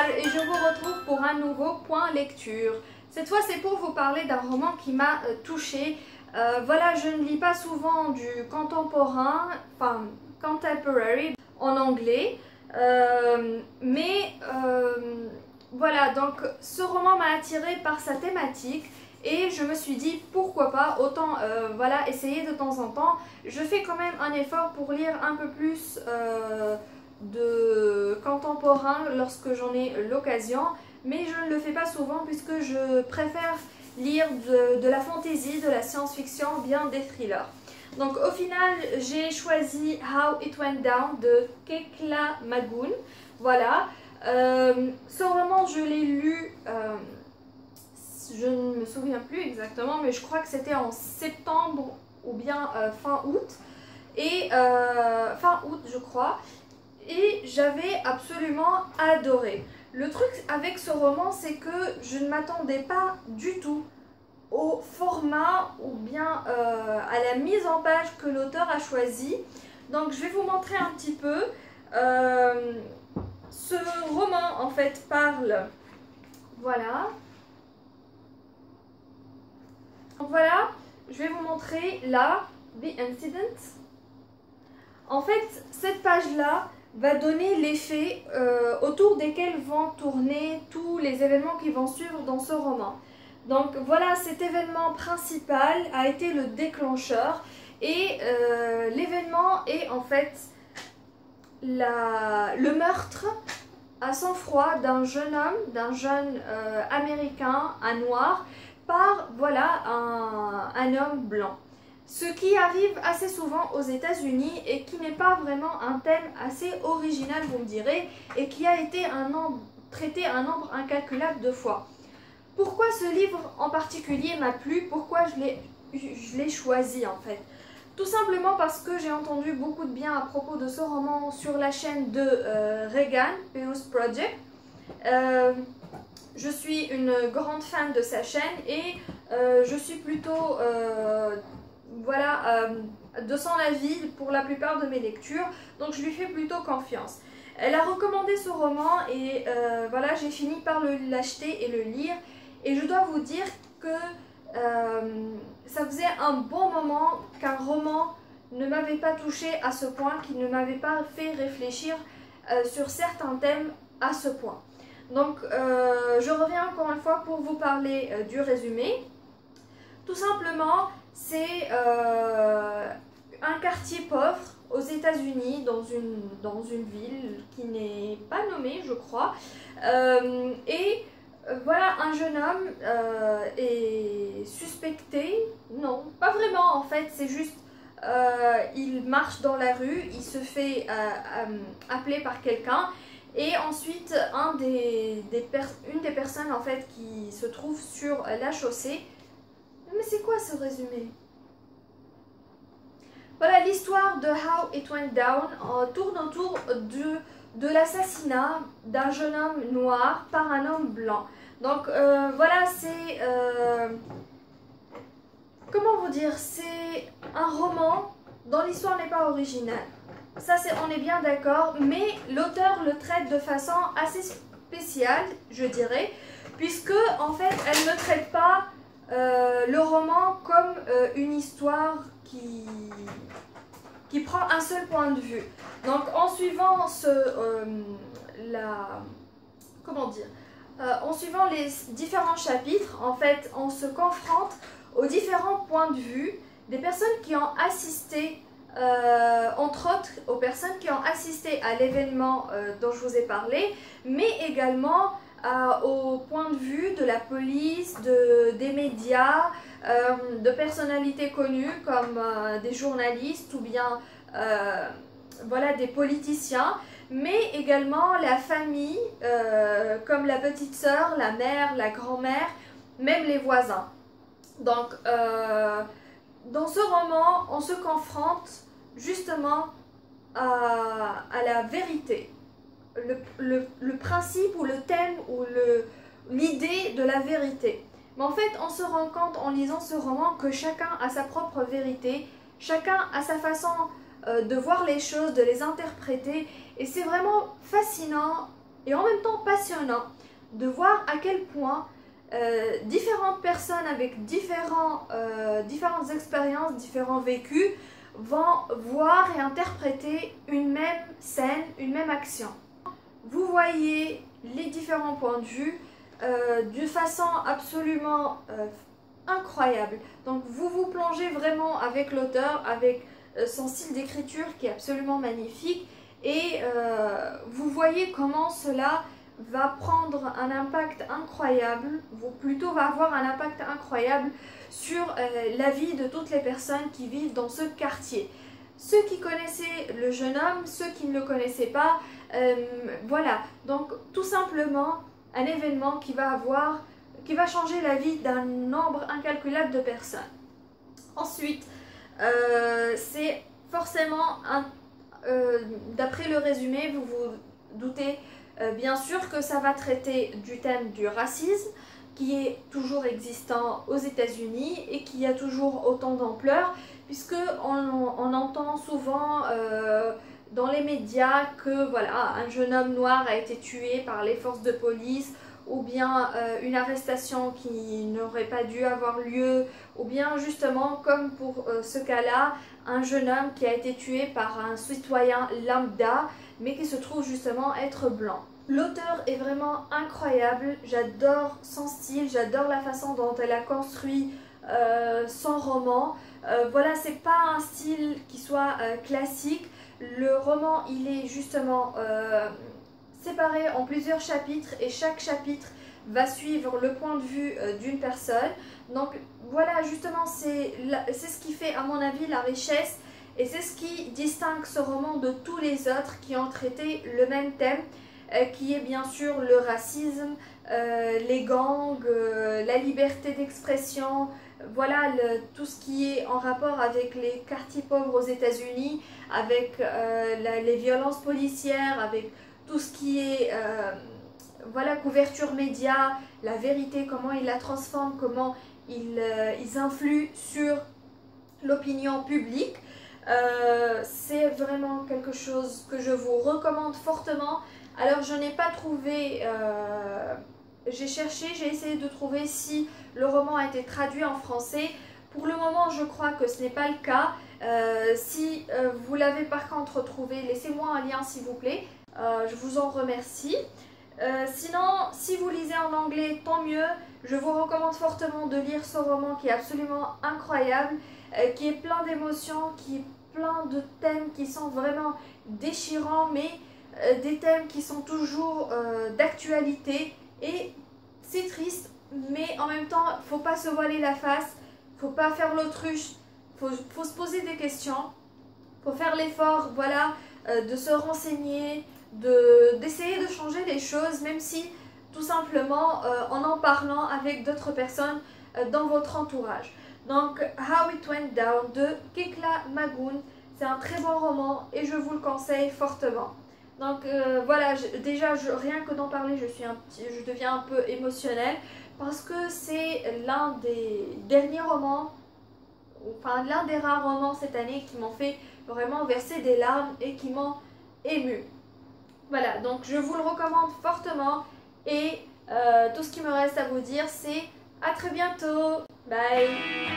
Omar et je vous retrouve pour un nouveau point lecture. Cette fois c'est pour vous parler d'un roman qui m'a touchée. Voilà, je ne lis pas souvent du contemporain, enfin contemporary en anglais, voilà, donc ce roman m'a attirée par sa thématique. Et je me suis dit pourquoi pas, autant voilà, essayer de temps en temps. Je fais quand même un effort pour lire un peu plus de contemporain lorsque j'en ai l'occasion, mais je ne le fais pas souvent puisque je préfère lire de la fantasy, de la science-fiction, bien des thrillers. Donc au final j'ai choisi How It Went Down de Kekla Magoon. Voilà, ce roman je l'ai lu... je ne me souviens plus exactement, mais je crois que c'était en septembre ou bien fin août. Et fin août, je crois. Et j'avais absolument adoré. Le truc avec ce roman, c'est que je ne m'attendais pas du tout au format ou bien à la mise en page que l'auteur a choisi. Donc je vais vous montrer un petit peu. Ce roman, en fait, parle... Voilà. Donc voilà, je vais vous montrer là, The Incident. En fait, cette page-là va donner les faits autour desquels vont tourner tous les événements qui vont suivre dans ce roman. Donc voilà, cet événement principal a été le déclencheur et l'événement est en fait le meurtre à sang-froid d'un jeune homme, d'un jeune américain, un noir, par voilà, un homme blanc. Ce qui arrive assez souvent aux États-Unis et qui n'est pas vraiment un thème assez original, vous me direz, et qui a été traité un nombre incalculable de fois. Pourquoi ce livre en particulier m'a plu? Pourquoi je l'ai choisi en fait? Tout simplement parce que j'ai entendu beaucoup de bien à propos de ce roman sur la chaîne de Regan, Peace Project. Je suis une grande fan de sa chaîne et je suis plutôt voilà, de son avis pour la plupart de mes lectures, donc je lui fais plutôt confiance. Elle a recommandé ce roman et voilà, j'ai fini par l'acheter et le lire, et je dois vous dire que ça faisait un bon moment qu'un roman ne m'avait pas touchée à ce point, qu'il ne m'avait pas fait réfléchir sur certains thèmes à ce point. Donc je reviens encore une fois pour vous parler du résumé. Tout simplement, c'est un quartier pauvre aux États-Unis, dans une ville qui n'est pas nommée, je crois. Voilà, un jeune homme est suspecté. Non, pas vraiment en fait, c'est juste il marche dans la rue, il se fait appeler par quelqu'un. Et ensuite, une des personnes en fait qui se trouve sur la chaussée. Mais c'est quoi ce résumé? Voilà, l'histoire de How It Went Down tourne autour de l'assassinat d'un jeune homme noir par un homme blanc. Donc voilà, c'est... comment vous dire? C'est un roman dont l'histoire n'est pas originale. Ça, on est bien d'accord, mais l'auteur le traite de façon assez spéciale, je dirais, puisque en fait, elle ne traite pas le roman comme une histoire qui prend un seul point de vue. Donc, en suivant en suivant les différents chapitres, en fait, on se confronte aux différents points de vue des personnes qui ont assisté. Entre autres aux personnes qui ont assisté à l'événement dont je vous ai parlé, mais également au point de vue de la police, des médias, de personnalités connues comme des journalistes ou bien voilà, des politiciens, mais également la famille, comme la petite sœur, la mère, la grand-mère, même les voisins. Donc dans ce roman, on se confronte justement à la vérité, le principe ou le thème ou l'idée de la vérité. Mais en fait, on se rend compte en lisant ce roman que chacun a sa propre vérité, chacun a sa façon de voir les choses, de les interpréter, et c'est vraiment fascinant et en même temps passionnant de voir à quel point différentes personnes avec différentes expériences, différents vécus vont voir et interpréter une même scène, une même action. Vous voyez les différents points de vue d'une façon absolument incroyable. Donc vous vous plongez vraiment avec l'auteur, avec son style d'écriture qui est absolument magnifique, et vous voyez comment cela va prendre un impact incroyable, ou plutôt va avoir un impact incroyable sur la vie de toutes les personnes qui vivent dans ce quartier. Ceux qui connaissaient le jeune homme, ceux qui ne le connaissaient pas, voilà. Donc tout simplement un événement qui va changer la vie d'un nombre incalculable de personnes. Ensuite, c'est forcément, d'après le résumé, vous vous doutez bien sûr que ça va traiter du thème du racisme qui est toujours existant aux États-Unis et qui a toujours autant d'ampleur, puisque on entend souvent dans les médias que voilà, un jeune homme noir a été tué par les forces de police, ou bien une arrestation qui n'aurait pas dû avoir lieu, ou bien justement comme pour ce cas-là, un jeune homme qui a été tué par un citoyen lambda, mais qui se trouve justement être blanc. L'auteur est vraiment incroyable, j'adore son style, j'adore la façon dont elle a construit son roman. Voilà, c'est pas un style qui soit classique. Le roman, il est justement séparé en plusieurs chapitres, et chaque chapitre va suivre le point de vue d'une personne. Donc voilà, justement, c'est ce qui fait à mon avis la richesse, et c'est ce qui distingue ce roman de tous les autres qui ont traité le même thème, qui est bien sûr le racisme, les gangs, la liberté d'expression, voilà, tout ce qui est en rapport avec les quartiers pauvres aux États-Unis, avec les violences policières, avec tout ce qui est voilà, couverture média, la vérité, comment ils la transforment, comment ils influent sur l'opinion publique. C'est vraiment quelque chose que je vous recommande fortement. Alors je n'ai pas trouvé, j'ai cherché, j'ai essayé de trouver si le roman a été traduit en français. Pour le moment je crois que ce n'est pas le cas. Si vous l'avez par contre trouvé, laissez-moi un lien s'il vous plaît, je vous en remercie. Sinon, si vous lisez en anglais, tant mieux. Je vous recommande fortement de lire ce roman qui est absolument incroyable, qui est plein d'émotions, qui est plein de thèmes qui sont vraiment déchirants, mais des thèmes qui sont toujours d'actualité. Et c'est triste, mais en même temps, il ne faut pas se voiler la face, il ne faut pas faire l'autruche, faut se poser des questions, il faut faire l'effort, voilà, de se renseigner, d'essayer de changer les choses, même si tout simplement en parlant avec d'autres personnes dans votre entourage. Donc How It Went Down de Kekla Magoon, c'est un très bon roman et je vous le conseille fortement. Donc voilà, déjà rien que d'en parler, je deviens un peu émotionnelle, parce que c'est l'un des derniers romans, enfin l'un des rares romans cette année qui m'ont fait vraiment verser des larmes et qui m'ont émue. Voilà, donc je vous le recommande fortement, et tout ce qui me reste à vous dire, c'est à très bientôt. Bye.